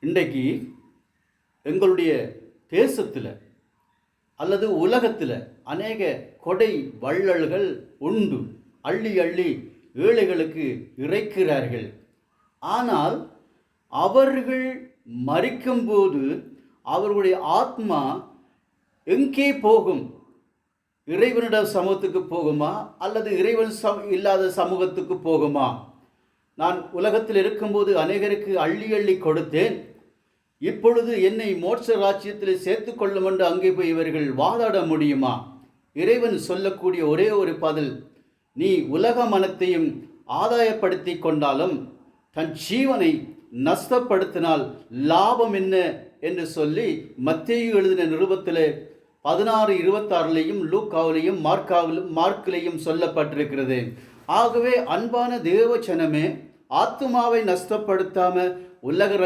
இன்றைக்கு எங்களுடைய தேசத்தில் அல்லது உலகத்தில் அநேக கொடை வள்ளல்கள் உண்டு. அள்ளி அள்ளி ஏழைகளுக்கு இறைக்கிறார்கள். ஆனால் அவர்கள் மரிக்கும்போது அவர்களுடைய ஆத்மா எங்கே போகும்? இறைவனிட சமூகத்துக்கு போகுமா அல்லது இறைவன் இல்லாத சமூகத்துக்கு போகுமா? நான் உலகத்தில் இருக்கும்போது அநேகருக்கு அள்ளி அள்ளி கொடுத்தேன், இப்பொழுது என்னை மோட்ச ராஜ்யத்தில் சேர்த்து கொள்ளும் என்று அங்கே போய் இவர்கள் வாதாட முடியுமா? இறைவன் சொல்லக்கூடிய ஒரே ஒரு பதில், நீ உலக மனத்தையும் ஆதாயப்படுத்தி கொண்டாலும் தன் ஜீவனை நஷ்டப்படுத்தினால் லாபம் என்ன என்று சொல்லி மத்தேயு எழுதின நிருபத்தில் 16:26 லூக்காவிலையும் மார்க்கிலையும் சொல்லப்பட்டிருக்கிறது. ஆகவே அன்பான தேவ ஜனமே, ஆத்துமாவை நஷ்டப்படுத்தாம உலக